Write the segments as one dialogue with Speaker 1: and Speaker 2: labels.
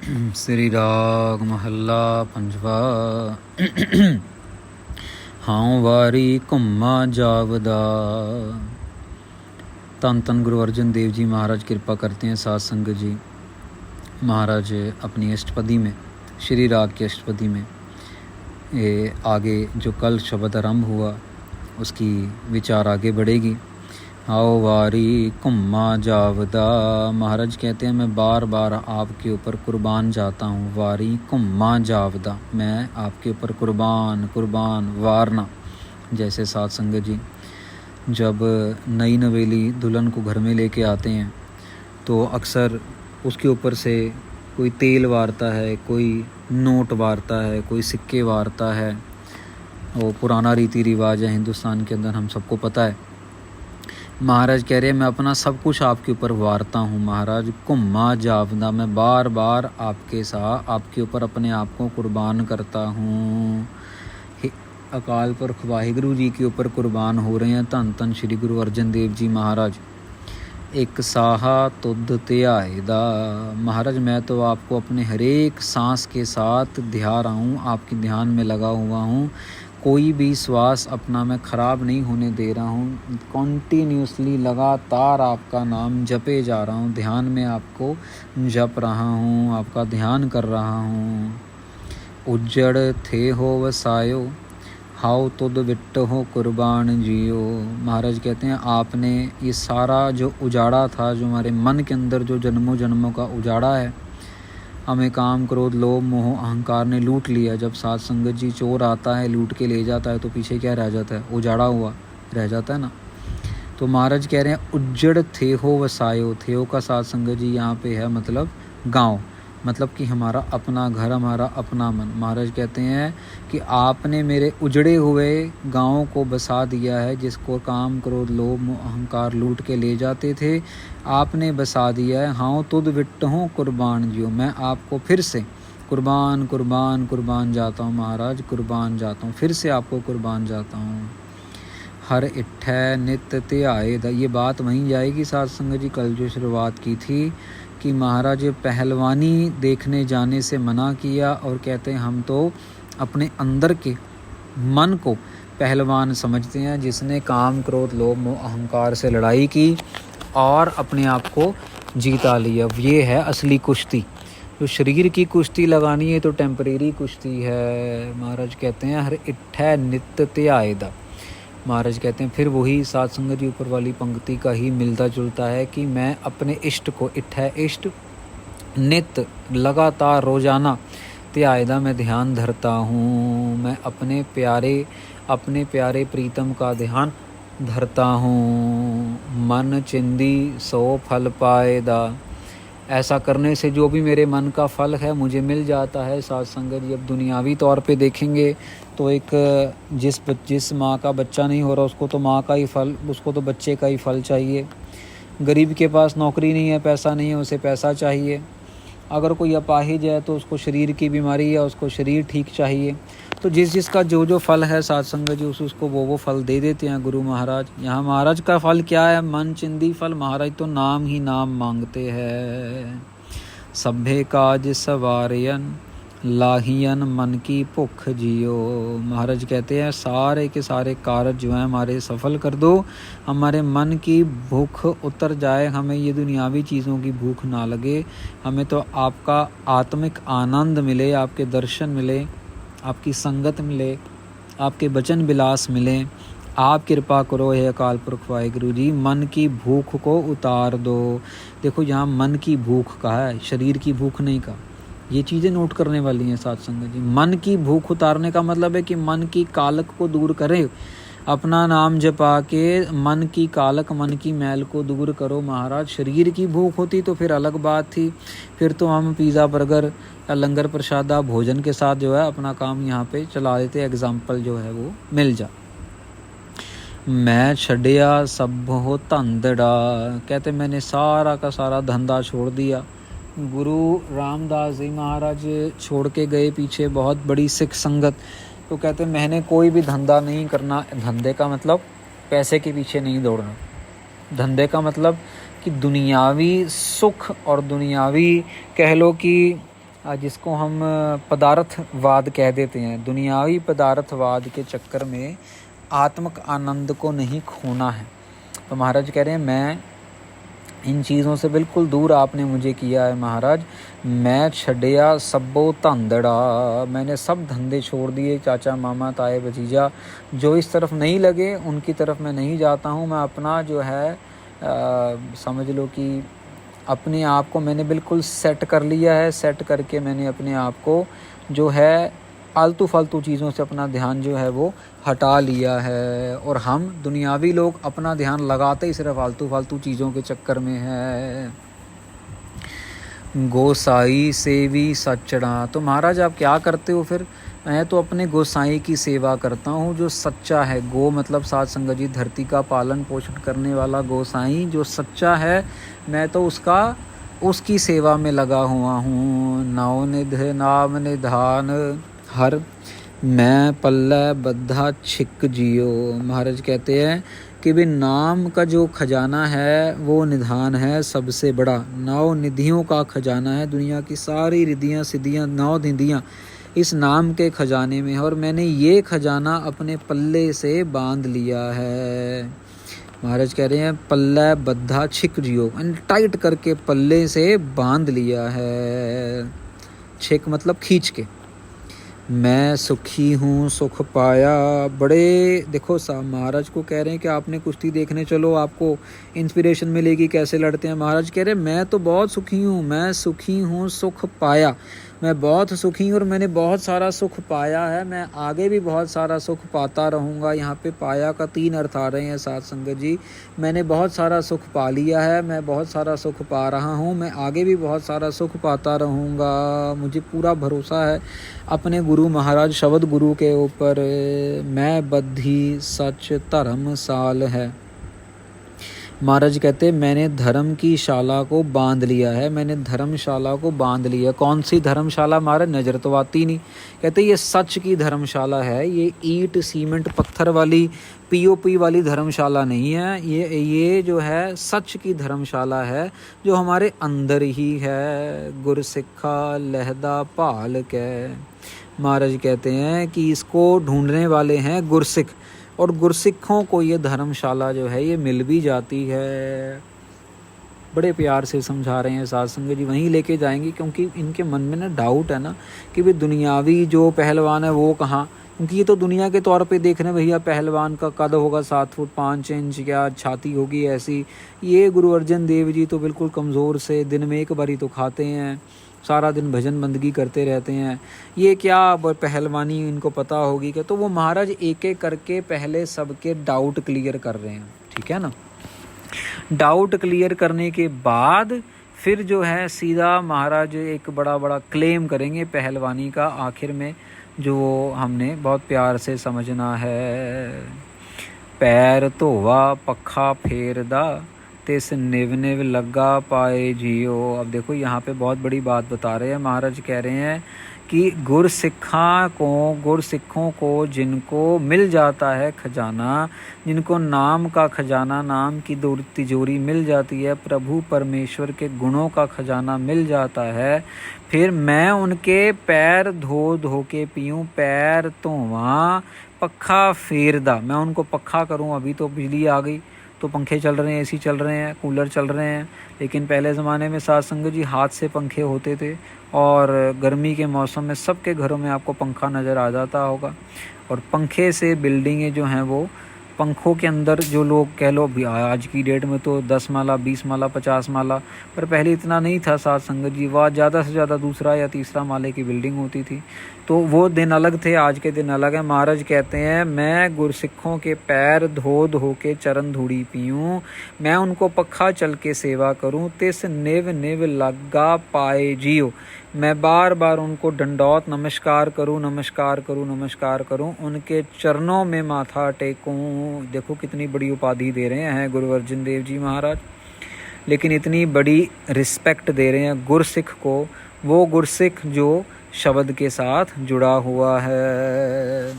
Speaker 1: श्री राग महला पंजवा। हाँ वारी घुम्मा जावदा। धन धन गुरु अर्जन देव जी महाराज कृपा करते हैं। साध संगत जी, महाराज अपनी अष्टपदी में, श्री राग की अष्टपदी में ये आगे जो कल शब्द आरंभ हुआ उसकी विचार आगे बढ़ेगी। आओ वारी घुम्मा जावदा। महाराज कहते हैं मैं बार बार आपके ऊपर कुर्बान जाता हूँ। वारी घुम्मा जावदा, मैं आपके ऊपर कुर्बान वारना। जैसे साध संगत जी जब नई नवेली दुल्हन को घर में लेके आते हैं तो अक्सर उसके ऊपर से कोई तेल वारता है, कोई नोट वारता है, कोई सिक्के वारता है। वो पुराना रीति रिवाज है हिंदुस्तान के अंदर, हम सबको पता है। महाराज कह रहे हैं मैं अपना सब कुछ आपके ऊपर वारता हूँ। महाराज घुम्मा जावदा, मैं बार बार आपके साथ आपके ऊपर अपने आप को कुर्बान करता हूँ। अकाल पुरख वाहिगुरु जी के ऊपर कुर्बान हो रहे हैं धन धन श्री गुरु अर्जन देव जी महाराज। एक साहा तुद त्याए दा। महाराज मैं तो आपको अपने हर एक सांस के साथ ध्या रहा हूँ, आपके ध्यान में लगा हुआ हूँ। कोई भी श्वास अपना मैं ख़राब नहीं होने दे रहा हूँ। कॉन्टीन्यूसली लगातार आपका नाम जपे जा रहा हूँ, ध्यान में आपको जप रहा हूँ, आपका ध्यान कर रहा हूँ। उज्जड़ थे हो वसायो, हाउ तुद विट्ट हो कुर्बान जियो। महाराज कहते हैं आपने ये सारा जो उजाड़ा था, जो हमारे मन के अंदर जो जन्मों जन्मों का उजाड़ा है, हमें काम क्रोध लोभ मोह अहंकार ने लूट लिया। जब साध संगत जी चोर आता है लूट के ले जाता है तो पीछे क्या रह जाता है? उजाड़ा हुआ रह जाता है ना। तो महाराज कह रहे हैं उज्जड़ थे हो वसायो। थे का साध संगत जी यहाँ पे है मतलब गांव, मतलब कि हमारा अपना घर, हमारा अपना मन। महाराज कहते हैं कि आपने मेरे उजड़े हुए गाँव को बसा दिया है, जिसको काम क्रोध लोभ मोह अहंकार लूट के ले जाते थे, आपने बसा दिया है। हाँ तुद विट्ट हूँ कुर्बान जियो, मैं आपको फिर से कुर्बान जाता हूँ। महाराज कुर्बान जाता हूँ, फिर से आपको कुर्बान जाता हूँ। हर इट्ठै नित त्याए दा। ये बात वहीं जाएगी साध संगत जी कल जो शुरुआत की थी कि महाराज पहलवानी देखने जाने से मना किया और कहते हैं हम तो अपने अंदर के मन को पहलवान समझते हैं, जिसने काम क्रोध लोभ मोह अहंकार से लड़ाई की और अपने आप को जीता लिया। ये है असली कुश्ती। जो शरीर की कुश्ती लगानी है तो टेम्परेरी कुश्ती है। महाराज कहते हैं हर इट्ठै नित त्याए दा। महाराज कहते हैं फिर वही साध संगत जी ऊपर वाली पंक्ति का ही मिलता जुलता है कि मैं अपने इष्ट को, इट्ठै इष्ट, नित लगातार रोजाना, त्यायदा मैं ध्यान धरता हूँ। मैं अपने प्यारे प्रीतम का ध्यान धरता हूँ। मन चिंदी सो फल पाएदा। ऐसा करने से जो भी मेरे मन का फल है मुझे मिल जाता है। साध संगत जी अब दुनियावी तौर पे देखेंगे तो एक जिस माँ का बच्चा नहीं हो रहा उसको तो माँ का ही फल, उसको तो बच्चे का ही फल चाहिए। गरीब के पास नौकरी नहीं है, पैसा नहीं है, उसे पैसा चाहिए। अगर कोई अपाहिज है तो उसको शरीर की बीमारी है, उसको शरीर ठीक चाहिए। तो जिसका जो फल है साध संगत जी उसको वो फल दे देते हैं गुरु महाराज। यहाँ महाराज का फल क्या है? मन चिंदी फल। महाराज तो नाम ही नाम मांगते हैं। सभे काज सवारयन लाहियन मन की भुख जियो। महाराज कहते हैं सारे के सारे कार्य जो हैं हमारे सफल कर दो, हमारे मन की भूख उतर जाए, हमें ये दुनियावी चीज़ों की भूख ना लगे, हमें तो आपका आत्मिक आनंद मिले, आपके दर्शन मिले, आपकी संगत मिले, आपके वचन विलास मिले। आप कृपा करो हे अकाल पुरख वाहिगुरु जी, मन की भूख को उतार दो। देखो यहाँ मन की भूख कहा है, शरीर की भूख नहीं कहा। ये चीज़ें नोट करने वाली हैं साध संगत जी। मन की भूख उतारने का मतलब है कि मन की कालक को दूर करे, अपना नाम जपा के मन की कालक, मन की मैल को दूर करो। महाराज शरीर की भूख होती तो फिर अलग बात थी, फिर तो हम पिज़्ज़ा बर्गर या लंगर प्रसादा भोजन के साथ जो है अपना काम यहाँ पे चला देते, एग्जाम्पल जो है वो मिल जा। मैं छड़िया सब हो धंधड़ा। कहते मैंने सारा का सारा धंधा छोड़ दिया। गुरु रामदास जी महाराज छोड़ के गए पीछे बहुत बड़ी सिख संगत। तो कहते मैंने कोई भी धंधा नहीं करना। धंधे का मतलब पैसे के पीछे नहीं दौड़ना। धंधे का मतलब कि दुनियावी सुख और दुनियावी कह लो कि जिसको हम पदार्थवाद कह देते हैं, दुनियावी पदार्थवाद के चक्कर में आत्मक आनंद को नहीं खोना है। तो महाराज कह रहे हैं मैं इन चीज़ों से बिल्कुल दूर आपने मुझे किया है महाराज। मैं छड़िया सब्बो धंधड़ा, मैंने सब धंधे छोड़ दिए, चाचा मामा ताए भतीजा जो इस तरफ नहीं लगे उनकी तरफ मैं नहीं जाता हूँ। मैं अपना जो है समझ लो कि अपने आप को मैंने बिल्कुल सेट कर लिया है। सेट करके मैंने अपने आप को जो है आलतू फालतू चीज़ों से अपना ध्यान जो है वो हटा लिया है। और हम दुनियावी लोग अपना ध्यान लगाते ही सिर्फ आलतू फालतू चीज़ों के चक्कर में है। गोसाई सेवी सच्चड़ा, तो महाराज आप क्या करते हो फिर? मैं तो अपने गोसाई की सेवा करता हूँ जो सच्चा है। गो मतलब साध संगत जी धरती का पालन पोषण करने वाला गोसाई जो सच्चा है, मैं तो उसकी सेवा में लगा हुआ हूँ। नव निध नाम निधान हर मैं पल्ले बद्धा छिक जियो। महाराज कहते हैं कि भी नाम का जो खजाना है वो निधान है सबसे बड़ा। नौ निधियों का खजाना है, दुनिया की सारी रिद्धियाँ सिद्धियाँ 9 निधियाँ इस नाम के खजाने में है। और मैंने ये खजाना अपने पल्ले से बांध लिया है। महाराज कह रहे हैं पल्ले बद्धा छिक जियो, टाइट करके पल्ले से बांध लिया है। छिक मतलब खींच के। मैं सुखी हूँ सुख पाया, बड़े देखो साहब महाराज को कह रहे हैं कि आपने कुश्ती देखने चलो, आपको इंस्पिरेशन मिलेगी कैसे लड़ते हैं। महाराज कह रहे हैं मैं तो बहुत सुखी हूँ, मैं सुखी हूँ सुख पाया, मैं बहुत सुखी हूँ और मैंने बहुत सारा सुख पाया है, मैं आगे भी बहुत सारा सुख पाता रहूँगा। यहाँ पे पाया का 3 अर्थ आ रहे हैं साध संगत जी। मैंने बहुत सारा सुख पा लिया है, मैं बहुत सारा सुख पा रहा हूँ, मैं आगे भी बहुत सारा सुख पाता रहूँगा। मुझे पूरा भरोसा है अपने गुरु महाराज शब्द गुरु के ऊपर। मैं बद्धि सच धर्म साल है। महाराज कहते मैंने धर्म की शाला को बांध लिया है, मैंने धर्मशाला को बांध लिया। कौन सी धर्मशाला महाराज? नज़र तो आती नहीं। कहते ये सच की धर्मशाला है, ये ईंट सीमेंट पत्थर वाली पीओपी वाली धर्मशाला नहीं है। ये जो है सच की धर्मशाला है जो हमारे अंदर ही है। गुरसिक्खा लहदा भाल के, महाराज कहते हैं कि इसको ढूंढने वाले हैं गुरसिख, और गुरसिखों को ये धर्मशाला जो है ये मिल भी जाती है। बड़े प्यार से समझा रहे हैं साध संगत जी, वहीं लेके जाएंगे क्योंकि इनके मन में ना डाउट है ना कि भाई दुनियावी जो पहलवान है वो कहाँ, क्योंकि ये तो दुनिया के तौर पे देख रहे हैं भैया पहलवान का कद होगा 7 फुट 5 इंच, क्या छाती होगी ऐसी। ये गुरु अर्जन देव जी तो बिल्कुल कमज़ोर से, दिन में 1 बार ही तो खाते हैं, सारा दिन भजन बंदगी करते रहते हैं। ये क्या पहलवानी इनको पता होगी क्या? तो वो महाराज एक एक करके पहले सबके डाउट क्लियर कर रहे हैं, ठीक है ना। डाउट क्लियर करने के बाद फिर जो है सीधा महाराज एक बड़ा क्लेम करेंगे पहलवानी का आखिर में, जो हमने बहुत प्यार से समझना है। पैर धोवा पखा फेरदा तिस निव निव लगा पाए जियो। अब देखो यहाँ पे बहुत बड़ी बात बता रहे हैं महाराज। कह रहे हैं कि गुरसिखों को जिनको मिल जाता है खजाना, जिनको नाम का खजाना, नाम की तिजोरी मिल जाती है, प्रभु परमेश्वर के गुणों का खजाना मिल जाता है, फिर मैं उनके पैर धो धो के पीऊँ। पैर धोवा पखा फेरदा, मैं उनको पखा करूँ। अभी तो बिजली आ गई तो पंखे चल रहे हैं, एसी चल रहे हैं, कूलर चल रहे हैं, लेकिन पहले ज़माने में साध संगत जी हाथ से पंखे होते थे और गर्मी के मौसम में सबके घरों में आपको पंखा नज़र आ जाता होगा। और पंखे से बिल्डिंगें जो हैं वो पंखों के अंदर जो लोग कह लो भी आज की डेट में तो 10 माला 20 माला 50 माला, पर पहले इतना नहीं था साध संगत जी। वह ज़्यादा से ज़्यादा दूसरा या तीसरा माले की बिल्डिंग होती थी। तो वो दिन अलग थे, आज के दिन अलग है। महाराज कहते हैं मैं गुरसिखों के पैर धो धो के चरण धूड़ी पीऊँ, मैं उनको पखा चल के सेवा करूँ, तिस निव निव लगा पाए जियो। मैं बार बार उनको दंडौत नमस्कार करूँ, नमस्कार करूँ, नमस्कार करूँ, उनके चरणों में माथा टेकूँ। देखो कितनी बड़ी उपाधि दे रहे हैं गुरु अर्जन देव जी महाराज, लेकिन इतनी बड़ी रिस्पेक्ट दे रहे हैं गुरसिख को, वो गुरसिख जो शब्द के साथ जुड़ा हुआ है।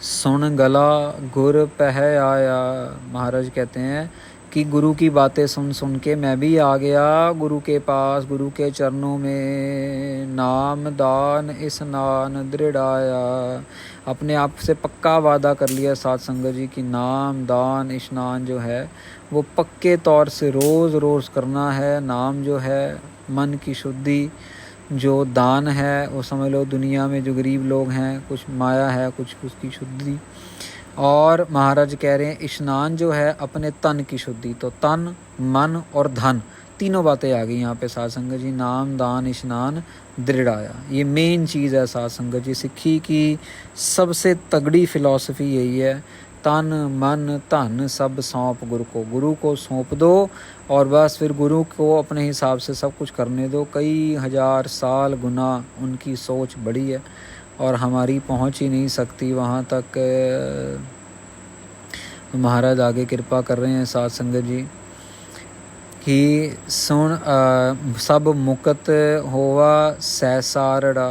Speaker 1: सुन गला गुर पह आया, महाराज कहते हैं कि गुरु की बातें सुन सुन के मैं भी आ गया गुरु के पास, गुरु के चरणों में। नाम दान स्नान दृढ़ाया, अपने आप से पक्का वादा कर लिया साध संगत जी कि नाम दान स्नान जो है वो पक्के तौर से रोज़ रोज़ करना है। नाम जो है मन की शुद्धि, जो दान है वो समझ लो दुनिया में जो गरीब लोग हैं, कुछ माया है कुछ उसकी शुद्धि, और महाराज कह रहे हैं स्नान जो है अपने तन की शुद्धि। तो तन मन और धन तीनों बातें आ गई यहाँ पे साध संगत जी। नाम दान स्नान दृढ़ाया, ये मेन चीज़ है साध संगत जी। सिक्खी की सबसे तगड़ी फिलॉसफी यही है, तन मन धन सब सौंप गुरु को सौंप दो और बस फिर गुरु को अपने हिसाब से सब कुछ करने दो। कई हजार साल गुना उनकी सोच बड़ी है और हमारी पहुंच ही नहीं सकती वहाँ तक। महाराज आगे कृपा कर रहे हैं साध संगत जी कि सुन सब मुकत होवा सैसारड़ा,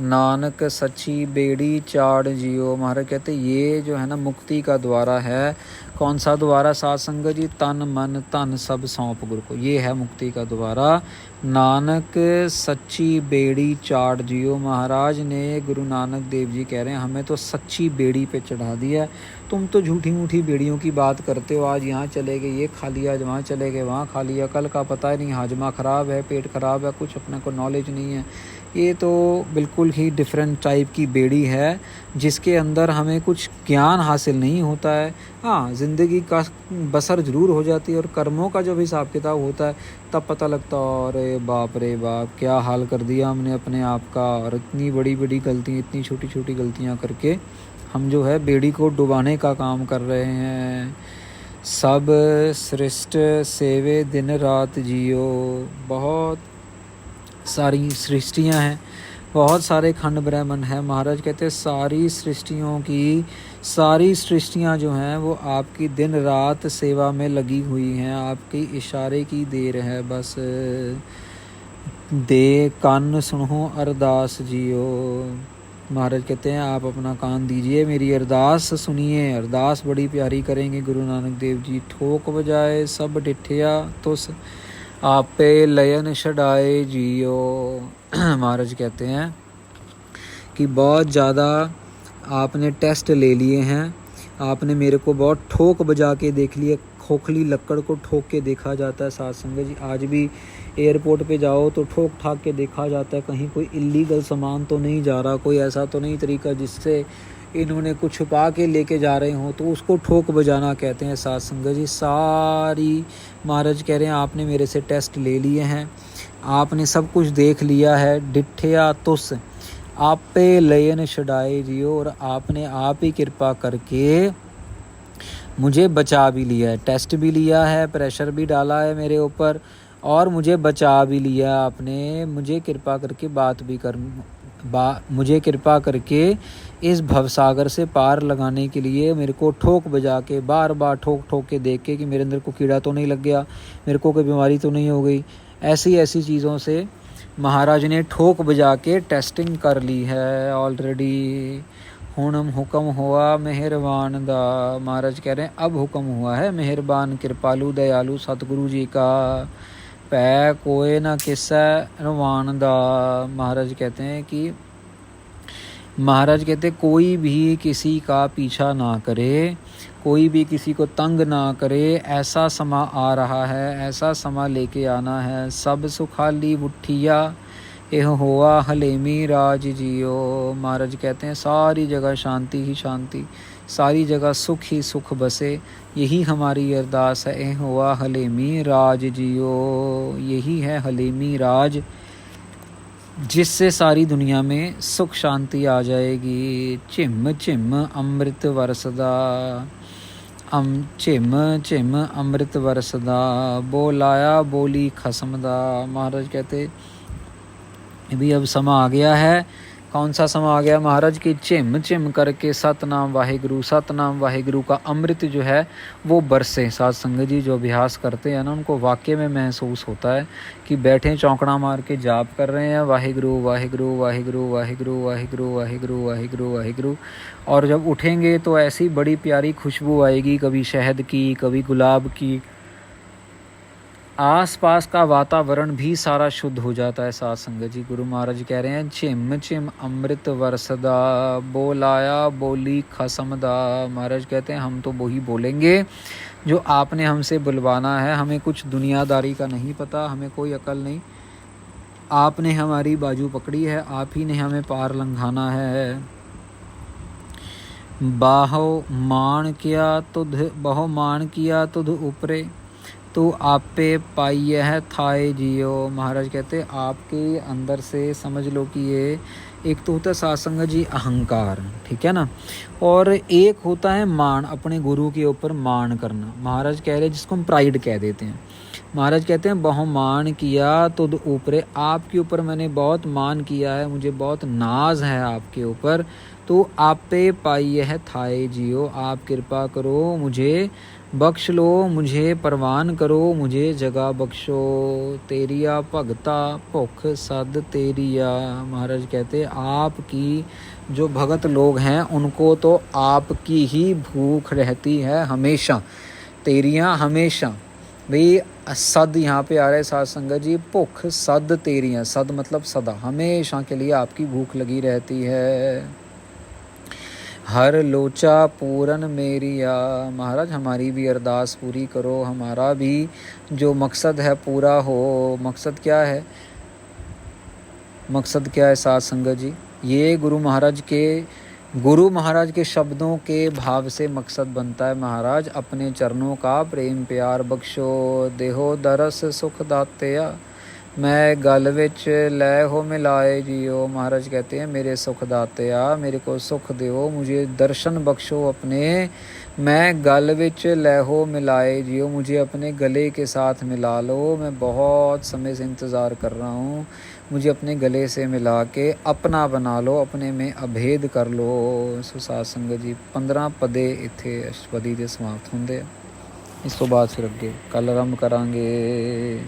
Speaker 1: नानक सच्ची बेड़ी चाड़ जियो। महाराज कहते ये जो है ना मुक्ति का द्वारा है। कौन सा द्वारा साध संगत जी? तन मन धन सब सौंप गुरु को, ये है मुक्ति का द्वारा। नानक सच्ची बेड़ी चाड़ जियो, महाराज ने गुरु नानक देव जी कह रहे हैं हमें तो सच्ची बेड़ी पे चढ़ा दिया। तुम तो झूठी मूठी बेड़ियों की बात करते हो, आज यहाँ चले गए ये खा लिया, आज वहाँ चले गए वहाँ खा लिया, कल का पता ही नहीं, हाजमा ख़राब है पेट ख़राब है, कुछ अपने को नॉलेज नहीं है। ये तो बिल्कुल ही डिफरेंट टाइप की बेड़ी है जिसके अंदर हमें कुछ ज्ञान हासिल नहीं होता है। हाँ, ज़िंदगी का बसर ज़रूर हो जाती है और कर्मों का जब हिसाब किताब होता है तब पता लगता है अरे बाप क्या हाल कर दिया हमने अपने आप का, और इतनी बड़ी बड़ी गलतियाँ, इतनी छोटी छोटी गलतियाँ करके हम जो है बेड़ी को डुबाने का काम कर रहे हैं। सब सृष्ट सेवे दिन रात जियो, बहुत सारी सृष्टियां हैं, बहुत सारे खंड ब्रह्मंड हैं। महाराज कहते हैं सारी सृष्टियों की सारी सृष्टियां जो हैं वो आपकी दिन रात सेवा में लगी हुई हैं, आपकी इशारे की देर है बस। दे कान सुनो अरदास जियो, महाराज कहते हैं आप अपना कान दीजिए, मेरी अरदास सुनिए। अरदास बड़ी प्यारी करेंगे गुरु नानक देव जी। ठोक बजाए सब डिठिया तुस आपे लयन छड़ाए जियो। महाराज कहते हैं कि बहुत ज़्यादा आपने टेस्ट ले लिए हैं, आपने मेरे को बहुत ठोक बजा के देख लिया। खोखली लक्कड़ को ठोक के देखा जाता है साध संगत जी। आज भी एयरपोर्ट पे जाओ तो ठोक ठाक के देखा जाता है, कहीं कोई इलीगल सामान तो नहीं जा रहा, कोई ऐसा तो नहीं तरीका जिससे इन्होंने कुछ छुपा के लेके जा रहे हों, तो उसको ठोक बजाना कहते हैं साध संगत जी। सारी महाराज कह रहे हैं आपने मेरे से टेस्ट ले लिए हैं, आपने सब कुछ देख लिया है। डिठिया तुस आपे लयन छड़ाए जियो, और आपने आप ही कृपा करके मुझे बचा भी लिया है। टेस्ट भी लिया है, प्रेशर भी डाला है मेरे ऊपर और मुझे बचा भी लिया आपने। मुझे कृपा करके मुझे कृपा करके इस भवसागर से पार लगाने के लिए मेरे को ठोक बजा के बार बार ठोक के देख के कि मेरे अंदर को कीड़ा तो नहीं लग गया, मेरे को कोई बीमारी तो नहीं हो गई, ऐसी चीज़ों से महाराज ने ठोक बजा के टेस्टिंग कर ली है ऑलरेडी। हुणम हुक्म हुआ मेहरबान दा, महाराज कह रहे हैं अब हुक्म हुआ है मेहरबान कृपालु दयालु सतगुरु जी का। पै कोई ना किस्सा रवान दा, महाराज कहते हैं कि कोई भी किसी का पीछा ना करे, कोई भी किसी को तंग ना करे। ऐसा समा आ रहा है, ऐसा समा लेके आना है। सब सुखाली मुठिया एह हुआ हलेमी राज जियो, महाराज कहते हैं सारी जगह शांति ही शांति, सारी जगह सुख ही सुख बसे, यही हमारी अरदास है। एह हुआ हलेमी राज जियो, यही है हलेमी राज जिससे सारी दुनिया में सुख शांति आ जाएगी। चिम चिम अमृत वरसदा, चिम अमृत वरसदा, बोलाया बोली खसमदा। महाराज कहते भी अब समा आ गया है। कौन सा समा आ गया महाराज की? चिम चिम करके सतनाम वाहिगुरु का अमृत जो है वो बरसे। साध संगत जी जो अभ्यास करते हैं ना उनको वाकई में महसूस होता है कि बैठे चौंकड़ा मार के जाप कर रहे हैं वाहिगुरु वाहिगुरु वाहिगुरु वाहिगुरु वाहिगुरु वाहिगुरु वाहिगुरु वाहिगुरु, और जब उठेंगे तो ऐसी बड़ी प्यारी खुशबू आएगी, कभी शहद की, कभी गुलाब की, आस पास का वातावरण भी सारा शुद्ध हो जाता है साध संगत जी। गुरु महाराज जी कह रहे हैं छिम छिम अमृत वरसदा बोलाया बोली खसमदा। महाराज कहते हैं हम तो वही बोलेंगे जो आपने हमसे बुलवाना है। हमें कुछ दुनियादारी का नहीं पता, हमें कोई अकल नहीं। आपने हमारी बाजू पकड़ी है, आप ही ने हमें पार लंघाना है। बाहो मान किया तुध ऊपरे तो आपे पाइए है थाए जियो। महाराज कहते आपके अंदर से समझ लो कि ये एक तो होता है साध संगत जी अहंकार, ठीक है ना, और एक होता है मान, अपने गुरु के ऊपर मान करना। महाराज कह रहे जिसको हम प्राइड कह देते हैं। महाराज कहते हैं बहुमान किया तुद ऊपरे, आपके ऊपर मैंने बहुत मान किया है, मुझे बहुत नाज है आपके ऊपर। तो आप पे पाइए है थाए जियो, आप कृपा करो मुझे बख्श लो, मुझे परवान करो, मुझे जगह बख्शो। तेरिया भगता भुख सद तेरिया। महाराज कहते आपकी जो भगत लोग हैं उनको तो आपकी ही भूख रहती है हमेशा। तेरिया हमेशा, भाई सद यहाँ पे आ रहा है साध संगत जी, भुख सद तेरिया, सद मतलब सदा, हमेशा के लिए आपकी भूख लगी रहती है। हर लोचा पूरन मेरिया। महाराज हमारी भी अरदास पूरी करो, हमारा भी जो मकसद है पूरा हो। मकसद क्या है? मकसद क्या है साध संगत जी? ये गुरु महाराज के शब्दों के भाव से मकसद बनता है। महाराज अपने चरणों का प्रेम प्यार बख्शो, देहो दरस सुख दात्या, मैं गल विच लै हो मिलाए जियो। महाराज कहते हैं मेरे सुख दात्या, मेरे को सुख दो, मुझे दर्शन बख्शो अपने, मैं गल विच लै हो मिलाए जियो, मुझे अपने गले के साथ मिला लो। मैं बहुत समय से इंतज़ार कर रहा हूँ, मुझे अपने गले से मिला के अपना बना लो, अपने में अभेद कर लो। सो साध संगत जी 15 पदे इत्थे अष्टपदी ਦੇ समाप्त ਹੁੰਦੇ ਆ। ਇਸ ਤੋਂ ਬਾਅਦ ਫਿਰ ਅੱਗੇ ਕੱਲ ਆਰੰਭ ਕਰਾਂਗੇ।